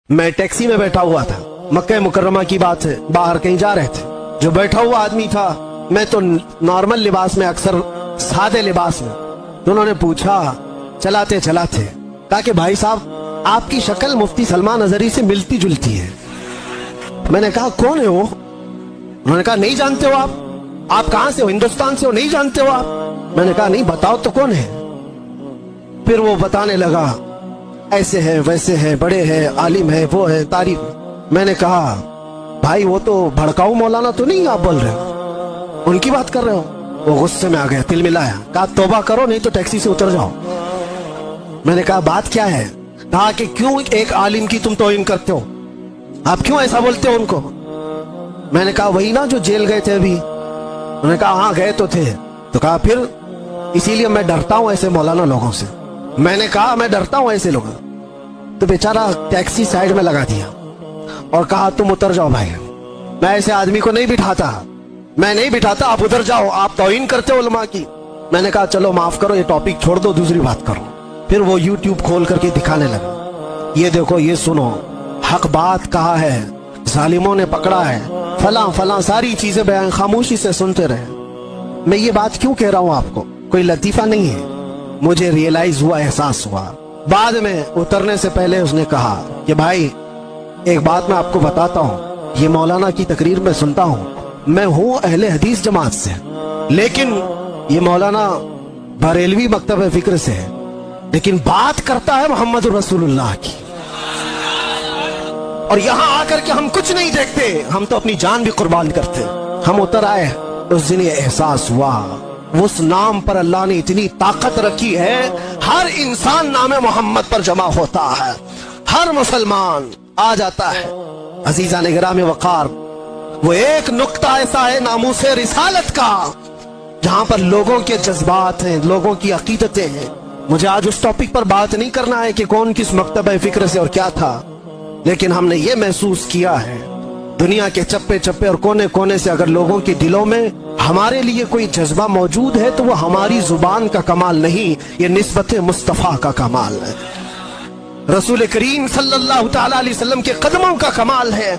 میں ٹیکسی میں بیٹھا ہوا تھا، مکہ مکرمہ کی بات ہے، باہر کہیں جا رہے تھے، جو بیٹھا ہوا آدمی تھا، میں تو نارمل لباس میں، اکثر سادے لباس میں، تو انہوں نے پوچھا چلاتے چلاتے، کہا کہ بھائی صاحب آپ کی شکل مفتی سلمان اظہری سے ملتی جلتی ہے۔ میں نے کہا کون ہے وہ؟ انہوں نے کہا نہیں جانتے ہو آپ کہاں سے ہو؟ ہندوستان سے ہو؟ نہیں جانتے ہو آپ؟ میں نے کہا نہیں، بتاؤ تو کون ہے؟ پھر وہ بتانے لگا ایسے ہے ویسے ہے، بڑے ہے، عالم ہے، وہ ہے، تعریف۔ میں نے کہا بھائی وہ تو بھڑکاؤ مولانا تو نہیں آپ بول رہے ہو، ان کی بات کر رہے ہو؟ وہ غصے میں آ گیا، تل ملایا، کہا توبہ کرو نہیں تو ٹیکسی سے اتر جاؤ۔ میں نے کہا بات کیا ہے؟ کہا کہ کیوں ایک عالم کی تم توہین کرتے ہو، آپ کیوں ایسا بولتے ہو ان کو؟ میں نے کہا وہی نا جو جیل گئے تھے ابھی۔ انہوں نے کہا ہاں گئے تو تھے۔ تو کہا پھر اسی لیے میں ڈرتا ہوں ایسے مولانا لوگوں سے۔ میں نے کہا میں ڈرتا ہوں ایسے لوگوں۔ تو بیچارہ ٹیکسی سائیڈ میں لگا دیا اور کہا تم اتر جاؤ بھائی، میں ایسے آدمی کو نہیں بٹھاتا، میں نہیں بٹھاتا، آپ ادھر جاؤ، آپ توہین کرتے ہو علماء کی۔ میں نے کہا چلو معاف کرو، یہ ٹاپک چھوڑ دو، دوسری بات کرو۔ پھر وہ یوٹیوب کھول کر کے دکھانے لگا، یہ دیکھو، یہ سنو، حق بات کہا ہے، ظالموں نے پکڑا ہے، فلاں فلاں ساری چیزیں بیان، خاموشی سے سنتے رہے۔ میں یہ بات کیوں کہہ رہا ہوں آپ کو؟ کوئی لطیفہ نہیں ہے، مجھے ریئلائز ہوا، احساس ہوا۔ بعد میں اترنے سے پہلے اس نے کہا کہ بھائی ایک بات میں آپ کو بتاتا ہوں، یہ مولانا کی تقریر میں سنتا ہوں، میں ہوں اہل حدیث جماعت سے، لیکن یہ مولانا بریلوی مکتب فکر سے ہے، لیکن بات کرتا ہے محمد رسول اللہ کی، اور یہاں آ کر کے ہم کچھ نہیں دیکھتے، ہم تو اپنی جان بھی قربان کرتے۔ ہم اتر آئے، اس دن یہ احساس ہوا، اس نام پر اللہ نے اتنی طاقت رکھی ہے، ہر انسان نام محمد پر جمع ہوتا ہے، ہر مسلمان آ جاتا ہے۔ عزیزان گرامی وقار، وہ ایک نقطہ ایسا ہے ناموس رسالت کا، جہاں پر لوگوں کے جذبات ہیں، لوگوں کی عقیدتیں ہیں۔ مجھے آج اس ٹاپک پر بات نہیں کرنا ہے کہ کون کس مکتبہ فکر سے اور کیا تھا، لیکن ہم نے یہ محسوس کیا ہے دنیا کے چپے چپے اور کونے کونے سے اگر لوگوں کے دلوں میں ہمارے لیے کوئی جذبہ موجود ہے تو وہ ہماری زبان کا کمال نہیں، یہ نسبت مصطفیٰ کا کمال ہے، رسول کریم صلی اللہ تعالی علیہ وسلم کے قدموں کا کمال ہے۔